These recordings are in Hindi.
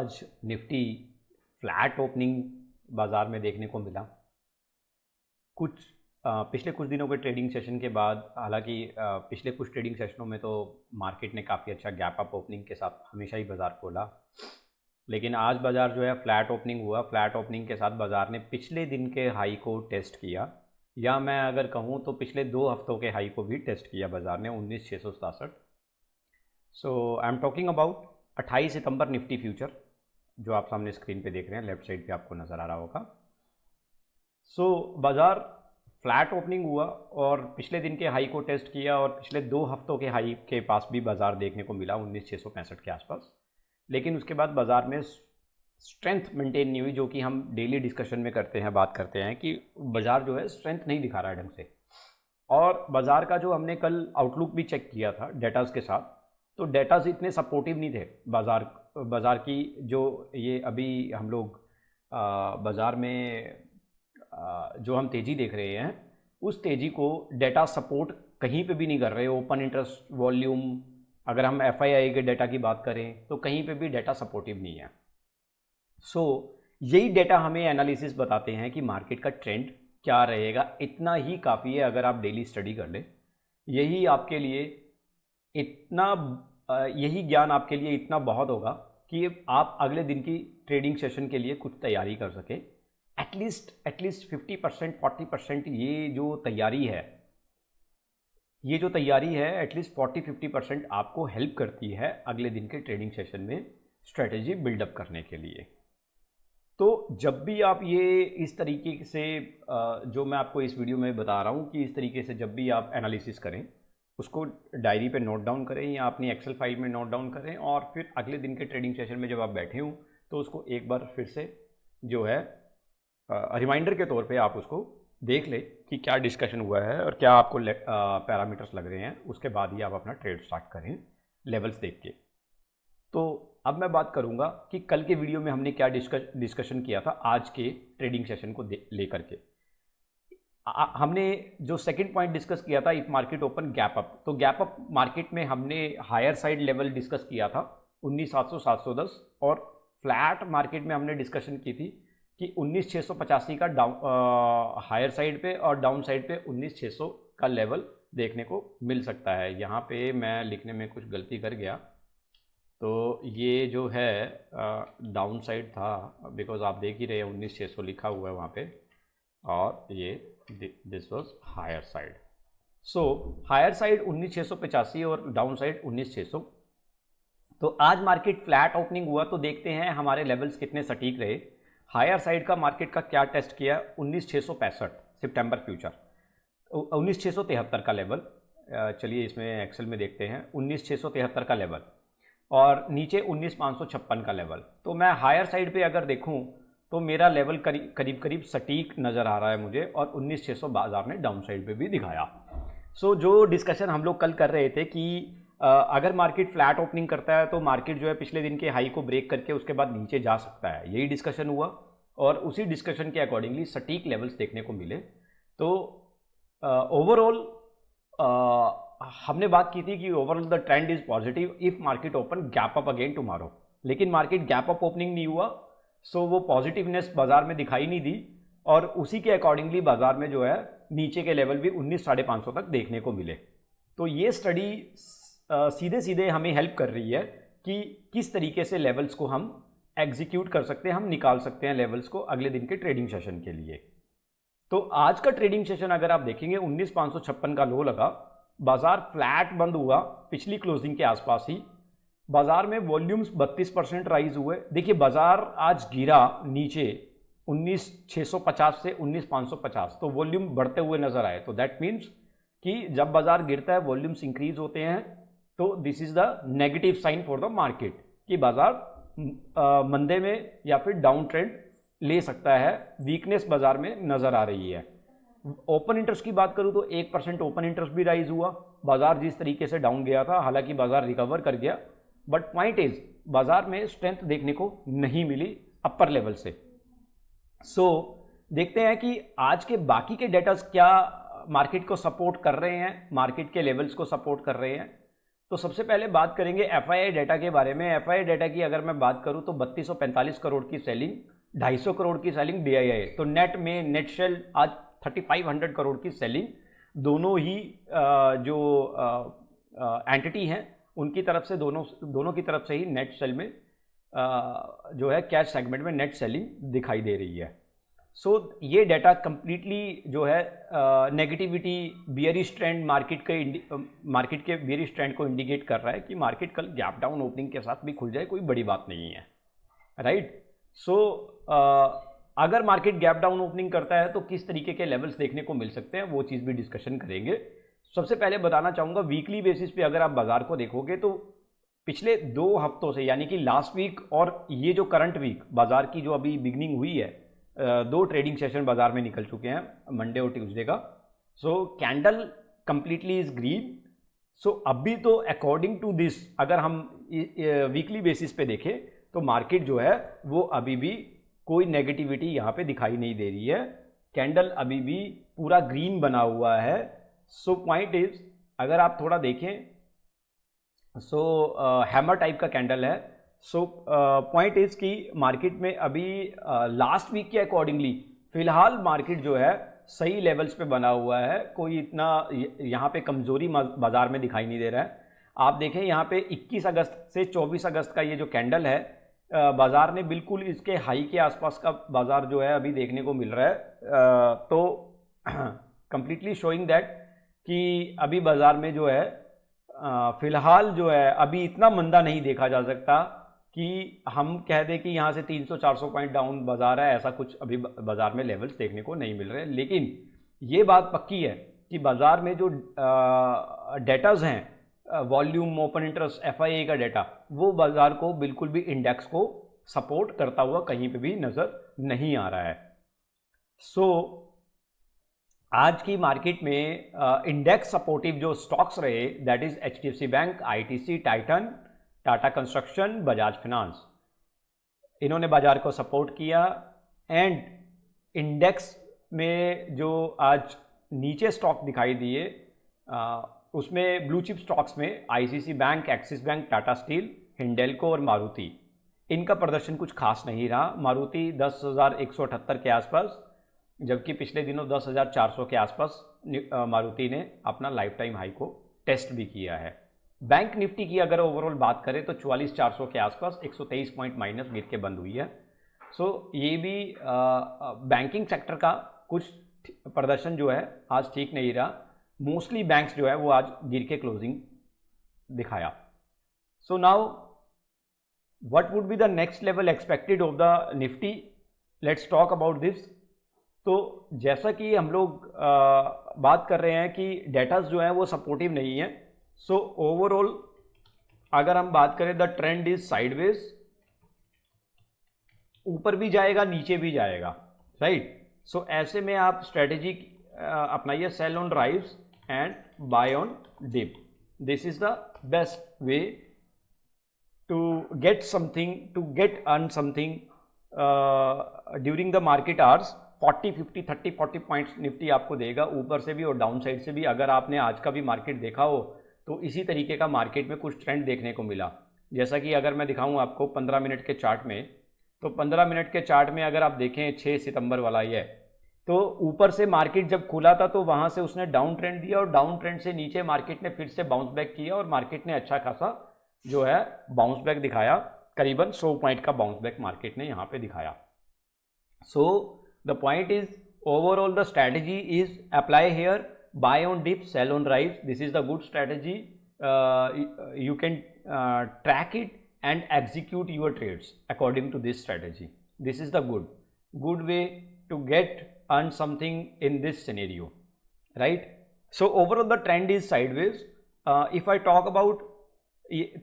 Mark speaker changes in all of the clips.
Speaker 1: आज निफ्टी फ्लैट ओपनिंग बाज़ार में देखने को मिला। पिछले कुछ दिनों के ट्रेडिंग सेशन के बाद, हालांकि पिछले कुछ ट्रेडिंग सेशनों में तो मार्केट ने काफ़ी अच्छा गैप अप ओपनिंग के साथ हमेशा ही बाज़ार खोला, लेकिन आज बाज़ार जो है फ्लैट ओपनिंग हुआ। फ्लैट ओपनिंग के साथ बाज़ार ने पिछले दिन के हाई को टेस्ट किया, या मैं अगर कहूँ तो पिछले 2 हफ्तों के हाई को भी टेस्ट किया बाज़ार ने, 19,667। So I am talking about 28 September Nifty future, जो आप सामने स्क्रीन पे देख रहे हैं, लेफ्ट साइड पे आपको नज़र आ रहा होगा। सो बाज़ार फ्लैट ओपनिंग हुआ और पिछले दिन के हाई को टेस्ट किया, और पिछले 2 हफ्तों के हाई के पास भी बाज़ार देखने को मिला 19,665 के आसपास। लेकिन उसके बाद बाज़ार में स्ट्रेंथ मेंटेन नहीं हुई, जो कि हम डेली डिस्कशन में करते हैं, बात करते हैं कि बाज़ार जो है स्ट्रेंथ नहीं दिखा रहा है ढंग से। और बाज़ार का जो हमने कल आउटलुक भी चेक किया था डेटाज़ के साथ, तो डेटाज़ इतने सपोर्टिव नहीं थे बाज़ार की। जो ये अभी हम लोग बाज़ार में जो हम तेज़ी देख रहे हैं, उस तेज़ी को डेटा सपोर्ट कहीं पे भी नहीं कर रहे। ओपन इंटरेस्ट, वॉल्यूम, अगर हम FII के डेटा की बात करें तो कहीं पे भी डेटा सपोर्टिव नहीं है। सो यही डेटा हमें एनालिसिस बताते हैं कि मार्केट का ट्रेंड क्या रहेगा। इतना ही काफ़ी है अगर आप डेली स्टडी कर लें। यही आपके लिए यही ज्ञान आपके लिए इतना बहुत होगा कि आप अगले दिन की ट्रेडिंग सेशन के लिए कुछ तैयारी कर सकें। एटलीस्ट 50% 40% ये जो तैयारी है एटलीस्ट 40-50% आपको हेल्प करती है अगले दिन के ट्रेडिंग सेशन में स्ट्रेटेजी बिल्डअप करने के लिए। तो जब भी आप ये इस तरीके से जो मैं आपको इस वीडियो में बता रहा हूँ कि इस तरीके से जब भी आप एनालिसिस करें, उसको डायरी पे नोट डाउन करें या अपनी एक्सेल फाइल में नोट डाउन करें, और फिर अगले दिन के ट्रेडिंग सेशन में जब आप बैठे हों तो उसको एक बार फिर से जो है रिमाइंडर के तौर पे आप उसको देख लें कि क्या डिस्कशन हुआ है और क्या आपको पैरामीटर्स लग रहे हैं। उसके बाद ही आप अपना ट्रेड स्टार्ट करें लेवल्स देख के। तो अब मैं बात करूंगा कि कल के वीडियो में हमने क्या डिस्कशन किया था आज के ट्रेडिंग सेशन को लेकर के। हमने जो सेकंड पॉइंट डिस्कस किया था, if market open gap up, तो गैप अप मार्केट में हमने हायर साइड लेवल डिस्कस किया था 19,700-710, और फ्लैट मार्केट में हमने डिस्कशन की थी कि 19,685 का डाउन हायर साइड पे और डाउन साइड पे 19,600 का लेवल देखने को मिल सकता है। यहाँ पे मैं लिखने में कुछ गलती कर गया, तो ये जो है डाउन साइड था, बिकॉज आप देख ही रहे हैं 19,600 लिखा हुआ है वहाँ पे, और ये this was higher side. So higher side 19,685 और डाउन साइड 19,600। तो आज मार्केट फ्लैट ओपनिंग हुआ, तो देखते हैं हमारे लेवल्स कितने सटीक रहे। हायर साइड का मार्केट का क्या टेस्ट किया, 19,665 सितंबर फ्यूचर, 19,673 का लेवल। चलिए इसमें एक्सेल में देखते हैं, 19,673 का लेवल, और नीचे 19,556 का लेवल। तो मैं हायर साइड पे अगर देखूं तो मेरा लेवल करीब सटीक नज़र आ रहा है मुझे, और 19,600 बाजार ने डाउन साइड पे भी दिखाया। सो जो डिस्कशन हम लोग कल कर रहे थे कि अगर मार्केट फ्लैट ओपनिंग करता है तो मार्केट जो है पिछले दिन के हाई को ब्रेक करके उसके बाद नीचे जा सकता है, यही डिस्कशन हुआ, और उसी डिस्कशन के अकॉर्डिंगली सटीक लेवल्स देखने को मिले। तो ओवरऑल हमने बात की थी कि overall the trend is positive if market open gap up again tomorrow, लेकिन मार्केट गैप अप ओपनिंग नहीं हुआ। सो वो पॉजिटिवनेस बाजार में दिखाई नहीं दी, और उसी के अकॉर्डिंगली बाजार में जो है नीचे के लेवल भी 19,550 तक देखने को मिले। तो ये स्टडी सीधे सीधे हमें हेल्प कर रही है कि किस तरीके से लेवल्स को हम एग्जीक्यूट कर सकते हैं, हम निकाल सकते हैं लेवल्स को अगले दिन के ट्रेडिंग सेशन के लिए। तो आज का ट्रेडिंग सेशन अगर आप देखेंगे, 19,556 का लो लगा, बाजार फ्लैट बंद हुआ पिछली क्लोजिंग के आसपास ही। बाजार में वॉल्यूम्स 32% राइज हुए। देखिए बाजार आज गिरा नीचे 19,650 से 19,550, तो वॉल्यूम बढ़ते हुए नजर आए। तो दैट मीन्स कि जब बाजार गिरता है वॉल्यूम्स इंक्रीज होते हैं, तो this is the negative sign for the market कि बाजार मंदे में या फिर डाउन ट्रेंड ले सकता है, वीकनेस बाजार में नजर आ रही है। ओपन इंटरेस्ट की बात करूं तो 1% ओपन इंटरेस्ट भी राइज हुआ। बाजार जिस तरीके से डाउन गया था, हालांकि बाजार रिकवर कर गया, बट पॉइंट इज बाजार में स्ट्रेंथ देखने को नहीं मिली अपर लेवल से। सो देखते हैं कि आज के बाकी के डेटास क्या मार्केट को सपोर्ट कर रहे हैं, मार्केट के लेवल्स को सपोर्ट कर रहे हैं। तो सबसे पहले बात करेंगे एफआईआई डाटा के बारे में। एफआईआई डाटा की अगर मैं बात करूं तो 3245 करोड़ की सेलिंग, 250 करोड़ की सेलिंग डीआईआई। तो नेट में नेट सेल आज 3500 करोड़ की सेलिंग, दोनों ही जो एंटिटी हैं उनकी तरफ से, दोनों की तरफ से ही नेट सेल में जो है कैश सेगमेंट में नेट सेलिंग दिखाई दे रही है। सो ये डाटा कंप्लीटली जो है नेगेटिविटी, बियरिश ट्रेंड, मार्केट के बियरिश ट्रेंड को इंडिकेट कर रहा है कि मार्केट कल गैप डाउन ओपनिंग के साथ भी खुल जाए, कोई बड़ी बात नहीं है, राइट। सो अगर मार्केट गैप डाउन ओपनिंग करता है तो किस तरीके के लेवल्स देखने को मिल सकते हैं, वो चीज़ भी डिस्कशन करेंगे। सबसे पहले बताना चाहूँगा, वीकली बेसिस पे अगर आप बाजार को देखोगे तो पिछले 2 हफ्तों से, यानी कि लास्ट वीक और ये जो करंट वीक बाजार की जो अभी बिगनिंग हुई है, 2 ट्रेडिंग सेशन बाजार में निकल चुके हैं, मंडे और ट्यूसडे का। सो कैंडल कंप्लीटली इज ग्रीन। सो अभी तो अकॉर्डिंग टू दिस अगर हम वीकली बेसिस पे देखें तो मार्केट जो है वो अभी भी कोई नेगेटिविटी यहाँ पे दिखाई नहीं दे रही है, कैंडल अभी भी पूरा ग्रीन बना हुआ है। सो पॉइंट इज, अगर आप थोड़ा देखें, सो हैमर टाइप का कैंडल है। सो पॉइंट इज कि मार्केट में अभी लास्ट वीक के अकॉर्डिंगली फिलहाल मार्केट जो है सही लेवल्स पे बना हुआ है, कोई इतना यहाँ पे कमजोरी बाजार में दिखाई नहीं दे रहा है। आप देखें यहाँ पे 21 अगस्त से 24 अगस्त का ये जो कैंडल है, बाजार ने बिल्कुल इसके हाई के आसपास का बाजार जो है अभी देखने को मिल रहा है। तो कंप्लीटली शोइंग दैट कि अभी बाजार में जो है फिलहाल जो है अभी इतना मंदा नहीं देखा जा सकता कि हम कह दें कि यहाँ से 300-400 पॉइंट डाउन बाजार है, ऐसा कुछ अभी बाजार में लेवल्स देखने को नहीं मिल रहे। लेकिन ये बात पक्की है कि बाजार में जो डेटाज हैं, वॉल्यूम, ओपन इंटरेस्ट, एफआईआई का डेटा, वो बाजार को बिल्कुल भी इंडेक्स को सपोर्ट करता हुआ कहीं पे भी नज़र नहीं आ रहा है। सो आज की मार्केट में इंडेक्स सपोर्टिव जो स्टॉक्स रहे, that is HDFC bank, ITC, Titan, Tata construction, Bajaj finance, इन्होंने बाजार को सपोर्ट किया। एंड इंडेक्स में जो आज नीचे स्टॉक दिखाई दिए उसमें ब्लू चिप स्टॉक्स में ICICI bank, Axis bank, Tata steel, Hindalco और मारुति, इनका प्रदर्शन कुछ खास नहीं रहा। मारुति 10,178 के आसपास, जबकि पिछले दिनों 10,400 के आसपास मारुति ने अपना लाइफ टाइम हाई को टेस्ट भी किया है। बैंक निफ्टी की अगर ओवरऑल बात करें तो 44,400 के आसपास 123 पॉइंट माइनस गिर के बंद हुई है। सो ये भी बैंकिंग सेक्टर का कुछ प्रदर्शन जो है आज ठीक नहीं रहा। मोस्टली बैंक्स जो है वो आज गिर के क्लोजिंग दिखाया। So now what would be the next level expected of the Nifty, let's talk about this. तो जैसा कि हम लोग बात कर रहे हैं कि डेटास जो है वो सपोर्टिव नहीं है। सो ओवरऑल अगर हम बात करें, द ट्रेंड इज साइडवेज, ऊपर भी जाएगा नीचे भी जाएगा, राइट। सो ऐसे में आप स्ट्रेटेजी अपनाइए, sell on rise and buy on dip. This is the best way to get something, to get earn something during the market hours. 40, 50, 30, 40 points Nifty आपको देगा, ऊपर से भी और डाउन साइड से भी। अगर आपने आज का भी मार्केट देखा हो तो इसी तरीके का मार्केट में कुछ ट्रेंड देखने को मिला। जैसा कि अगर मैं दिखाऊं आपको 15 मिनट के चार्ट में, तो 15 मिनट के चार्ट में अगर आप देखें 6 सितंबर वाला ये, तो ऊपर से मार्केट जब खुला था तो वहाँ से उसने डाउन ट्रेंड दिया और डाउन ट्रेंड से नीचे मार्केट ने फिर से बाउंस बैक किया और मार्केट ने अच्छा खासा जो है बाउंस बैक दिखाया, करीबन 100 पॉइंट का बाउंस बैक मार्केट ने यहाँ पे दिखाया। सो the point is, overall the strategy is apply here, buy on dip, sell on rise. This is the good strategy. You can track it and execute your trades according to this strategy. This is the good way to earn something in this scenario, right? So overall the trend is sideways. If I talk about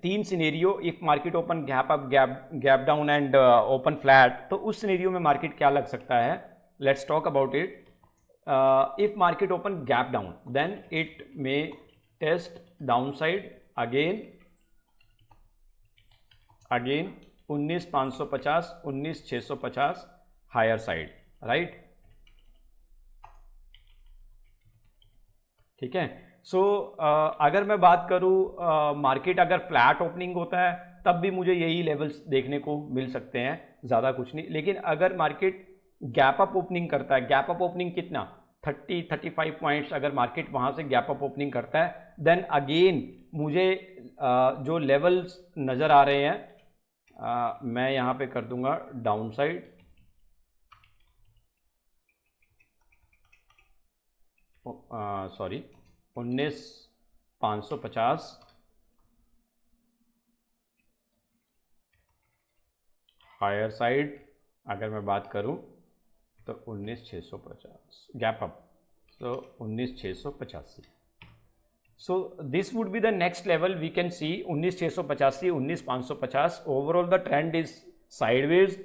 Speaker 1: 3 scenario, if market open gap up, gap down and open flat, तो उस सिनेरियो में मार्केट क्या लग सकता है, let's talk about it. If market open gap down, then it may test down side again 19,550, 19,650 higher side, right. ठीक है, सो अगर मैं बात करूँ मार्केट अगर फ्लैट ओपनिंग होता है तब भी मुझे यही लेवल्स देखने को मिल सकते हैं, ज़्यादा कुछ नहीं। लेकिन अगर मार्केट गैप अप ओपनिंग करता है, गैप अप ओपनिंग कितना 30-35 पॉइंट्स, अगर मार्केट वहाँ से गैप अप ओपनिंग करता है देन अगेन मुझे जो लेवल्स नज़र आ रहे हैं मैं यहाँ पे कर दूंगा down side, sorry 19,550, higher side अगर मैं बात करूं तो 19,650 गैप अप, तो 19,685। So this would be the next level we can see 19,685, 19,550। Overall the trend is sideways,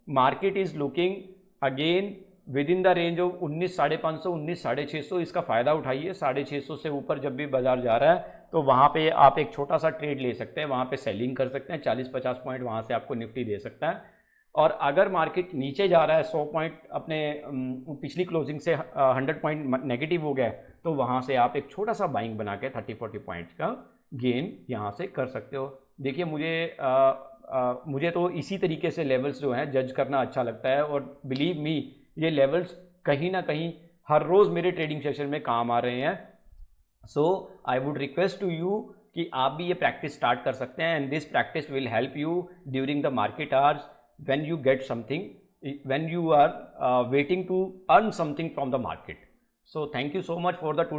Speaker 1: market is looking again within the range of 19,550, 19,650। इसका फ़ायदा उठाइए, 650 से ऊपर जब भी बाजार जा रहा है तो वहाँ पे आप एक छोटा सा ट्रेड ले सकते हैं, वहाँ पे सेलिंग कर सकते हैं, 40-50 पॉइंट वहाँ से आपको निफ्टी दे सकता है। और अगर मार्केट नीचे जा रहा है 100 पॉइंट अपने पिछली क्लोजिंग से 100 पॉइंट नेगेटिव हो गया तो वहाँ से आप एक छोटा सा बाइंग बना के 30-40 पॉइंट्स का गेन यहाँ से कर सकते हो। देखिए मुझे तो इसी तरीके से लेवल्स जो हैं जज करना अच्छा लगता है, और बिलीव मी ये लेवल्स कहीं ना कहीं हर रोज़ मेरे ट्रेडिंग सेशन में काम आ रहे हैं। So I would request to you कि आप भी ये प्रैक्टिस स्टार्ट कर सकते हैं, and this practice will help you during the market hours when you get something, when you are waiting to earn something from the market. So thank you so much for the today